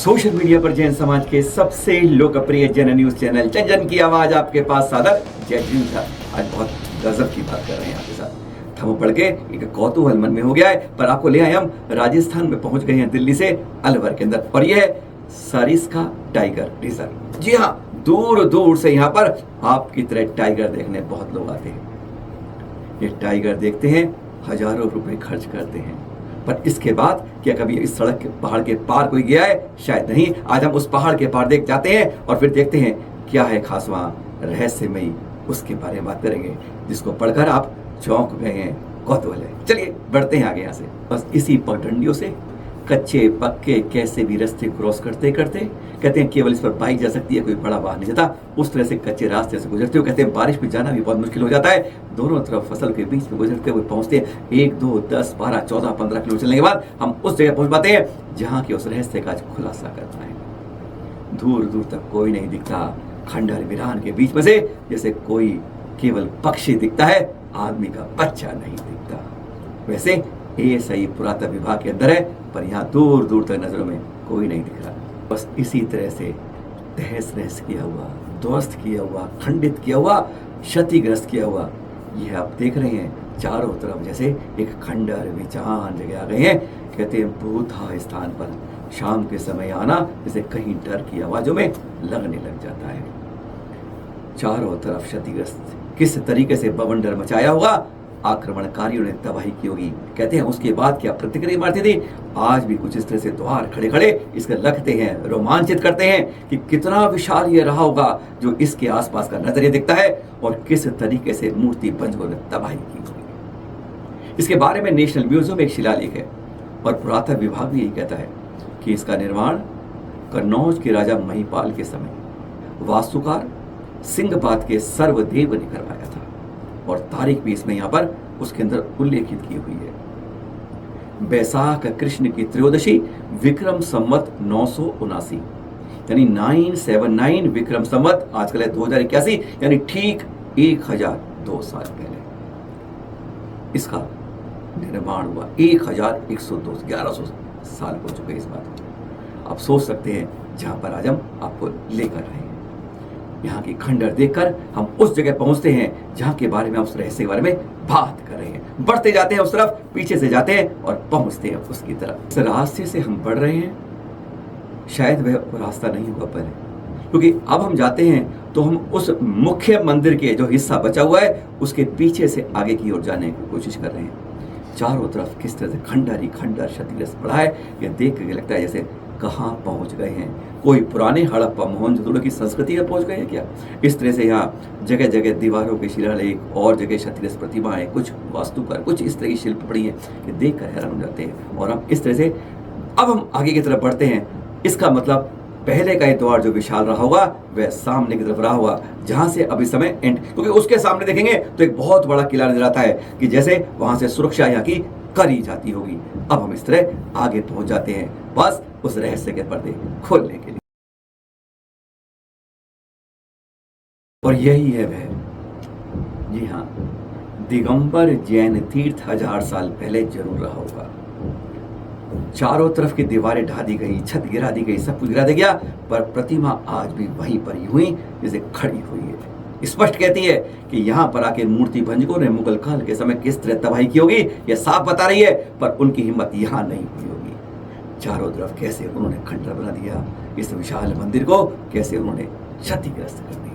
Social media पर जैन समाज के सबसे लोकप्रिय जैन न्यूज चैनल जन जन की आवाज आपके पास सादर जय हिंद था। आज बहुत गजब की बात कर रहे हैं आपके साथ। थम पढ़ के एक कौतूहल मन में हो गया है, पर आपको ले आए हम राजस्थान में पहुंच गए हैं, दिल्ली से अलवर के अंदर, और यह है सरिस्का टाइगर रिजर्व। जी हाँ, दूर दूर से यहाँ पर आपकी तरह टाइगर देखने बहुत लोग आते हैं। ये टाइगर देखते हैं, हजारों रुपए खर्च करते हैं, पर इसके बाद क्या कभी इस सड़क के पहाड़ के पार कोई गया है? शायद नहीं। आज हम उस पहाड़ के पार देख जाते हैं और फिर देखते हैं क्या है खास वहां रहस्यमयी, उसके बारे में बात करेंगे जिसको पढ़कर आप चौंक गए हैं, कौतूहल है। चलिए बढ़ते हैं आगे यहाँ से। बस इसी पगडंडियों से कच्चे पक्के कैसे भी रास्ते क्रॉस करते करते कहते हैं केवल इस पर बाइक जा सकती है, कोई बड़ा वाहन नहीं जाता। उस तरह से कच्चे रास्ते से गुजरते हो, कहते हैं बारिश में जाना भी बहुत मुश्किल हो जाता है। दोनों तरफ फसल के बीच में गुजरते हुए पहुंचते हैं 1, 2, 10, 12, 14, 15 किलोमीटर चलने के बाद हम उस जगह पहुंच पाते हैं जहां की उस रहस्य का खुलासा करना है। दूर दूर तक कोई नहीं दिखता, खंडहर वीरान के बीच में से जैसे कोई केवल पक्षी दिखता है, आदमी का बच्चा नहीं दिखता। वैसे ये सही पुरातत्व विभाग के अंदर है, पर यहाँ दूर दूर तक नजरों में कोई नहीं दिख रहा। बस इसी तरह से तहस नहस किया हुआ, ध्वस्त किया हुआ, खंडित किया हुआ, क्षतिग्रस्त किया हुआ, यह आप देख रहे हैं चारों तरफ जैसे एक खंडहर विचान जगह आ गए हैं। कहते हैं भूता स्थान पर शाम के समय आना जैसे कहीं डर की आवाजों में लगने लग जाता है। चारों तरफ क्षतिग्रस्त, किस तरीके से बवंडर मचाया होगा, आक्रमणकारियों ने तबाही की होगी। कहते हैं उसके बाद क्या प्रतिक्रिया मारती थी। आज भी कुछ इस तरह से द्वार खड़े खड़े इसके लगते हैं, रोमांचित करते हैं कि कितना विशाल ये रहा होगा जो इसके आसपास का नजरिया दिखता है, और किस तरीके से मूर्ति पंजों ने तबाही की होगी। इसके बारे में नेशनल म्यूजियम में एक शिलालेख है, और पुरातत्व विभाग भी यही कहता है कि इसका निर्माण कन्नौज के राजा महिपाल के समय वास्तुकार सिंहपाद के सर्वदेव ने करवाया था, और तारीख भी इसमें यहाँ पर उसके अंदर उल्लेखित की हुई है। बैसाख कृष्ण की त्रयोदशी विक्रम संवत 979, यानी 979 विक्रम संवत, आजकल है 2081, यानी ठीक 1002 साल पहले इसका निर्माण हुआ। 1102, 1100 साल हो चुके इस बात को। आप सोच सकते हैं जहां पर आज हम आपको लेकर आए हैं। यहाँ की खंडहर देखकर हम उस जगह पहुंचते हैं जहां के बारे में हम उस रहस्य के बारे में बात कर रहे हैं। बढ़ते जाते हैं उस तरफ, पीछे से जाते हैं और पहुंचते हैं उसकी तरफ। इस रास्ते से हम बढ़ रहे हैं, शायद वह रास्ता नहीं हुआ पहले, क्योंकि अब हम जाते हैं तो हम उस मुख्य मंदिर के जो हिस्सा बचा हुआ है उसके पीछे से आगे की ओर जाने की कोशिश कर रहे हैं। चारों तरफ किस तरह से खंडहर ही खंडहर क्षतिग्रस्त पड़ा है, यह देख के लगता है जैसे कहाँ पहुंच गए हैं, कोई पुराने हड़प्पा मोहनजोदड़ो की संस्कृति में पहुंच गए हैं क्या। इस तरह से यहाँ जगह जगह दीवारों के शिलालेख और जगह क्षतिग्रस्त प्रतिमाएं, कुछ वास्तुकार, कुछ इस तरह की शिल्प पड़ी है कि देख कर हैरान हो जाते हैं। और हम इस तरह से अब हम आगे की तरफ बढ़ते हैं। इसका मतलब पहले का ये द्वार जो विशाल रहा होगा वह सामने की तरफ रहा होगा, जहां से अभी समय एंड, क्योंकि उसके सामने देखेंगे तो एक बहुत बड़ा किला नजर आता है कि जैसे वहां से सुरक्षा यहाँ की करी जाती होगी। अब हम इस तरह आगे पहुंच जाते हैं बस उस रहस्य के पर्दे खोलने के लिए, और यही है वह, जी हाँ, दिगंबर जैन तीर्थ 1000 साल पहले जरूर रहा होगा। चारों तरफ की दीवारें ढा दी गई, छत गिरा दी गई, सब कुछ गिरा दिया गया, पर प्रतिमा आज भी वहीं पर ही हुई जैसे खड़ी हुई है। स्पष्ट कहती है कि यहाँ पर आके मूर्ति भंजकों ने मुगल काल के समय किस तरह तबाही की होगी, यह साफ बता रही है, पर उनकी हिम्मत यहाँ नहीं हुई होगी। चारों तरफ कैसे उन्होंने खंडहर बना दिया, इस विशाल मंदिर को कैसे उन्होंने क्षतिग्रस्त कर दिया।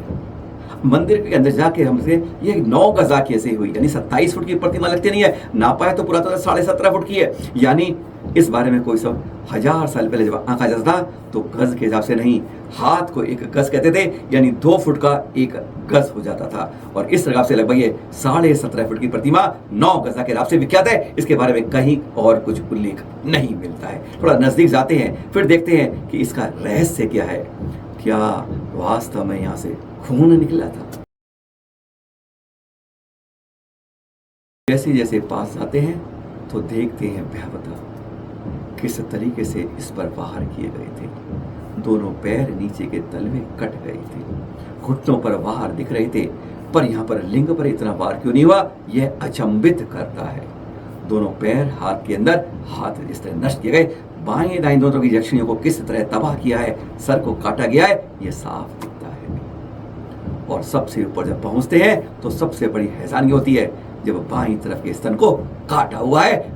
मंदिर के अंदर जाके हमसे ये 9 गजा कैसे हुई, यानी 27 फुट की प्रतिमा लगती नहीं है, नापा है तो पूरा तो 17.5 फुट की है। यानी इस बारे में कोई सब 1000 साल पहले जब आंका जाता था तो गज के हिसाब से नहीं, हाथ को 1 गज कहते थे, यानी 2 फुट का 1 गज हो जाता था। और इस हिसाब से लगभग ये 17.5 फुट की प्रतिमा 9 गजा के हिसाब से विख्यात है। इसके बारे में कहीं और कुछ उल्लेख नहीं मिलता है। थोड़ा नजदीक जाते हैं, फिर देखते हैं कि इसका रहस्य क्या है। क्या वास्तव में यहाँ से खून निकला था? जैसे जैसे पास जाते हैं तो देखते हैं भयावता किस तरीके से इस पर वार किए गए थे। दोनों पैर नीचे के तल में कट गए थे, घुटनों पर वार दिख रहे थे, पर यहाँ पर लिंग पर इतना वार क्यों नहीं हुआ, यह अचंभित करता है। दोनों पैर हाथ के अंदर, हाथ इस तरह नष्ट किए गए, बाएं दाएं दोनों की यक्षिणियों को किस तरह तबाह किया है, सर को काटा गया है, ये साफ दिखता है। और सबसे ऊपर जब पहुंचते हैं तो सबसे बड़ी हैरानी होती है जब बाईं तरफ के स्तन को काटा हुआ है।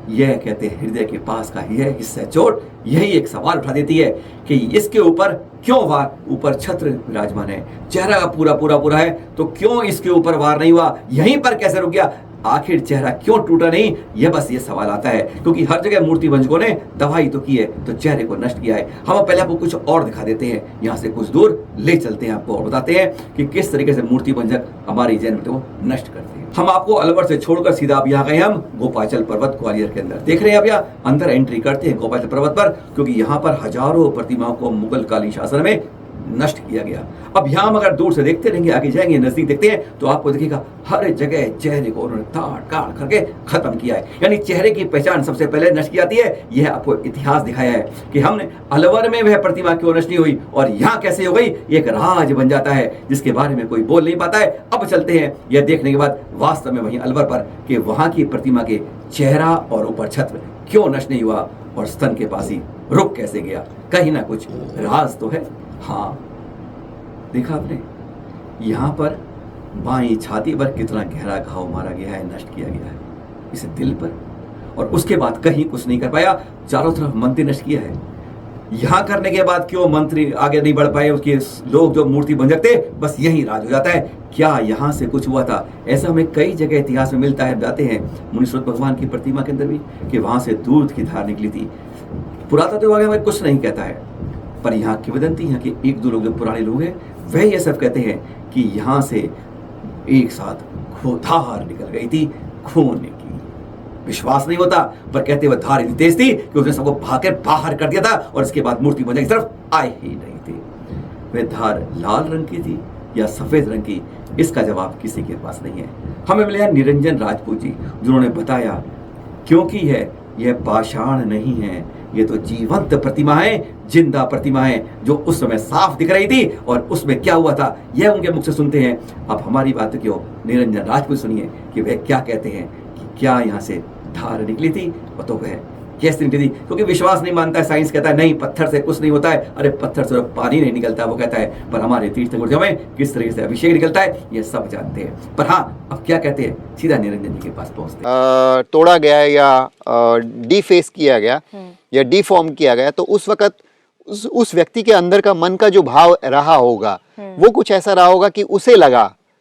यह कहते हैं हृदय के पास का यह हिस्सा चोट यही एक सवाल उठा देती है कि इसके ऊपर क्यों वार, ऊपर छत्र विराजमान है, चेहरा पूरा है, तो क्यों इसके ऊपर वार नहीं हुआ, यहीं पर कैसे रुक गया, आखिर चेहरा क्यों टूटा नहीं, यह बस ये सवाल आता है। क्योंकि हर जगह मूर्ति भंजकों ने दवाई तो की है तो चेहरे को नष्ट किया है। हम पहले आपको कुछ और दिखा देते हैं, यहाँ से कुछ दूर ले चलते हैं आपको और बताते हैं कि किस तरीके से मूर्ति भंजक हमारी जैन को नष्ट करते हैं। हम आपको अलवर से छोड़कर सीधा अब यहाँ गए हम गोपाचल पर्वत ग्वालियर के अंदर। देख रहे हैं अब यहाँ अंदर एंट्री करते हैं गोपाचल पर्वत पर, क्योंकि यहाँ पर हजारों प्रतिमाओं को मुगल कालीन शासन में नष्ट किया गया। अब यहाँ हम अगर दूर से देखते रहेंगे, आगे जाएंगे, नजदीक देखते हैं तो आपको दिखेगा हर जगह चेहरे को उन्होंने काट करके खत्म किया है। यानी चेहरे की पहचान सबसे पहले नष्ट की जाती है। यह आपको इतिहास दिखाया है कि हमने अलवर में वह प्रतिमा क्यों नष्ट नहीं हुई और यहाँ कैसे हो गई, एक राज बन जाता है जिसके बारे में कोई बोल नहीं पाता है। अब चलते हैं यह देखने के बाद वास्तव में वहीं अलवर पर कि वहां की प्रतिमा के चेहरा और ऊपर छत्र क्यों नष्ट नहीं हुआ और स्तन के पास ही रुक कैसे गया। कहीं ना कुछ राज तो है। हाँ, देखा आपने यहां पर बाईं छाती पर कितना गहरा घाव मारा गया है, नष्ट किया गया है इसे दिल पर, और उसके बाद कहीं कुछ नहीं कर पाया, चारों तरफ मंदिर नष्ट किया है। यहां करने के बाद क्यों मंत्री आगे नहीं बढ़ पाए, उसके लोग जो मूर्ति भंजक थे, बस यही राज हो जाता है। क्या यहां से कुछ हुआ था? ऐसा हमें कई जगह इतिहास में मिलता है, बताते हैं मुनीश्वर भगवान की प्रतिमा के अंदर भी कि वहां से दूध की धार निकली थी। पुरातत्व विभाग हमें कुछ नहीं कहता है, पर यहाँ किंवदंती, यहाँ के एक दो लोग जो पुराने लोग हैं वह ये सब कहते हैं कि यहाँ से एक साथ धार निकल गई थी खून की। विश्वास नहीं होता, पर कहते हुए धार इतनी तेज थी कि उसने सबको भागकर बाहर कर दिया था और इसके बाद मूर्ति भंजक की तरफ आए ही नहीं थे। वह धार लाल रंग की थी या सफेद रंग की, इसका जवाब किसी के पास नहीं है। हमें मिले हैं निरंजन राजपूत जी, जिन्होंने बताया क्योंकि यह पाषाण नहीं है, ये तो जीवंत प्रतिमा है, जिंदा प्रतिमा है जो उस समय साफ दिख रही थी। और उसमें क्या हुआ था यह उनके मुख से सुनते हैं। अब हमारी बात क्यों निरंजन राजपूत सुनिए कि वह क्या कहते हैं कि क्या यहाँ से धार निकली थी और तो वह कैसे निकली थी। क्योंकि विश्वास नहीं मानता है, साइंस कहता है नहीं पत्थर से कुछ नहीं होता है, अरे पत्थर से पानी नहीं निकलता वो कहता है, पर हमारे तीर्थंकर में किस तरीके से अभिषेक निकलता है ये सब जानते हैं। पर हाँ, अब क्या कहते हैं, सीधा निरंजन जी के पास पहुंचते हैं। तोड़ा गया या डीफेस किया गया या डीफॉर्म किया गया, तो उस वक्त उस व्यक्ति के अंदर का मन का जो भाव रहा होगा वो कुछ ऐसा रहा होगा कि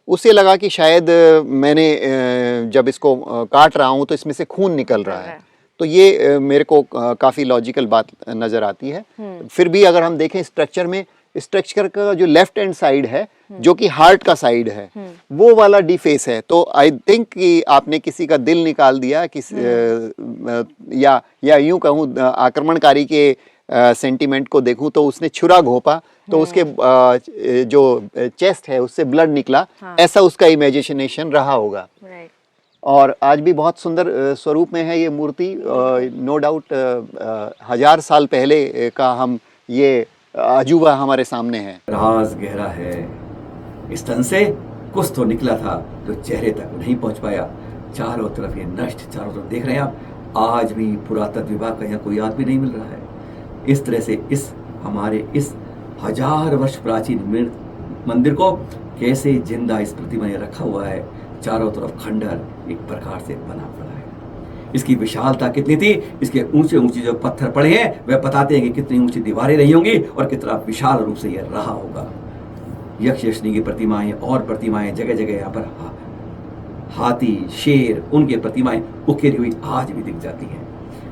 उसे लगा कि शायद मैंने जब इसको काट रहा हूं तो इसमें से खून निकल रहा है। तो ये मेरे को काफी लॉजिकल बात नजर आती है। फिर भी अगर हम देखें स्ट्रक्चर का जो लेफ्ट हैंड साइड है जो कि हार्ट का साइड है वो वाला डीफेस है, तो आई थिंक कि आपने किसी का दिल निकाल दिया या यूं कहूं आक्रमणकारी के सेंटीमेंट को देखूं तो उसने छुरा घोंपा तो उसके जो चेस्ट है उससे ब्लड निकला। हाँ। ऐसा उसका इमेजिनेशन रहा होगा। और आज भी बहुत सुंदर स्वरूप में है ये मूर्ति। नो डाउट 1000 साल पहले का हम ये अजूबा हमारे सामने है। राज गहरा है। स्तन से कुछ तो निकला था जो चेहरे तक नहीं पहुंच पाया। चारों तरफ ये नष्ट, चारों तरफ देख रहे हैं आप, आज भी पुरातत्व विभाग का यहाँ कोई आदमी नहीं मिल रहा है। इस तरह से हमारे इस 1000 वर्ष प्राचीन मंदिर को कैसे जिंदा इस प्रतिमा ने रखा हुआ है। चारों तरफ खंडर एक प्रकार से बना पड़ा है। इसकी विशालता कितनी थी, इसके ऊंचे ऊंचे जो पत्थर पड़े हैं वह बताते हैं कि कितनी ऊंची दीवारें रही होंगी और कितना विशाल रूप से यह रहा होगा। यक्ष यक्षिणी की प्रतिमाएं और प्रतिमाएं जगह जगह यहाँ पर हाथी, शेर, उनकी प्रतिमाएं उकेरी हुई आज भी दिख जाती हैं।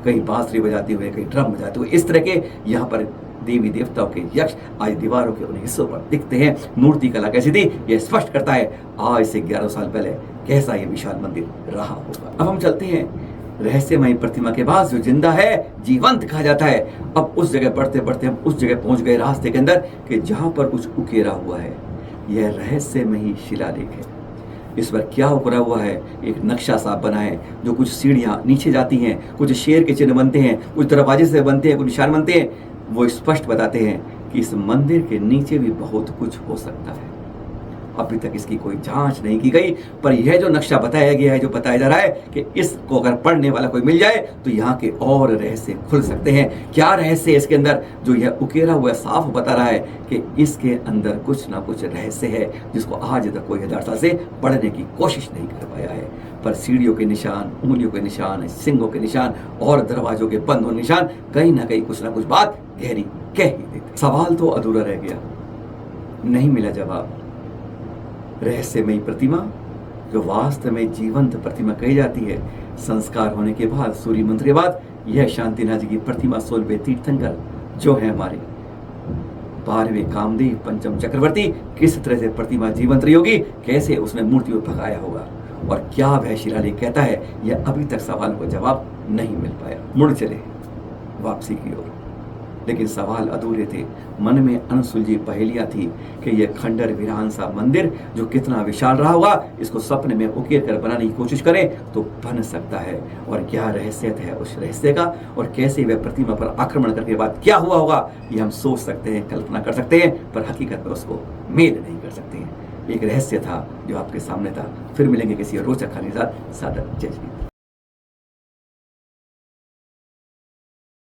कहीं बांसुरी बजाते हुए, कहीं ड्रम बजाते हुए, इस तरह के यहाँ पर देवी देवताओं के यक्ष आज दीवारों के उन हिस्सों पर दिखते हैं। मूर्ति कला कैसी थी यह स्पष्ट करता है आज से 1100 साल पहले कैसा यह विशाल मंदिर रहा होगा। अब हम चलते हैं रहस्यमयी प्रतिमा के पास जो जिंदा है, जीवंत कहा जाता है। अब उस जगह बढ़ते बढ़ते हम उस जगह पहुंच गए रास्ते के अंदर कि जहां पर कुछ उकेरा हुआ है। यह रहस्यमयी शिलालेख है। इस पर क्या उकरा हुआ है, एक नक्शा सा बना है जो कुछ सीढ़ियां नीचे जाती हैं, कुछ शेर के चिन्ह बनते हैं, कुछ दरवाजे से बनते हैं, कुछ निशान बनते हैं। वो स्पष्ट बताते हैं कि इस मंदिर के नीचे भी बहुत कुछ हो सकता है। अभी तक इसकी कोई जांच नहीं की गई, पर यह जो नक्शा बताया गया है, जो बताया जा रहा है कि इसको अगर पढ़ने वाला कोई मिल जाए तो यहाँ के और रहस्य खुल सकते हैं। क्या रहस्य है इसके अंदर, जो यह उकेरा हुआ साफ बता रहा है कि इसके अंदर कुछ ना कुछ रहस्य है जिसको आज तक कोई यथार्थता से पढ़ने की कोशिश नहीं कर पाया है। पर सीढ़ियों के निशान, उंगलियों के निशान, सिंगों के निशान और दरवाजों के बंद होने निशान कहीं ना कहीं कुछ ना कुछ बात गहरी कह ही देते। सवाल तो अधूरा रह गया, नहीं मिला जवाब। रहस्यमयी प्रतिमा जो वास्तव में जीवंत प्रतिमा कही जाती है, संस्कार होने के बाद, सूर्य मंत्र के बाद, यह शांतिनाथ जी की प्रतिमा 16वें तीर्थंकर जो है हमारे 12वें कामदेव, पंचम चक्रवर्ती, किस तरह से प्रतिमा जीवंत रही होगी, कैसे उसने मूर्ति को पकाया होगा और क्या वह शिलालेख कहता है, यह अभी तक सवाल को जवाब नहीं मिल पाया। मुड़ चले वापसी की ओर, लेकिन सवाल अधूरे थे। मन में अनसुलझी पहेलियां थी कि यह खंडर वीरान सा मंदिर जो कितना विशाल रहा होगा, इसको सपने में उकेर कर बनाने की कोशिश करें तो बन सकता है। और क्या रहस्य है उस रहस्य का, और कैसे वह प्रतिमा पर आक्रमण करके बाद क्या हुआ होगा, ये हम सोच सकते हैं, कल्पना कर सकते हैं, पर हकीकत में उसको मेल नहीं कर सकते हैं। एक रहस्य था जो आपके सामने था। फिर मिलेंगे किसी रोचक कहानी के साथ। सादर जय श्री।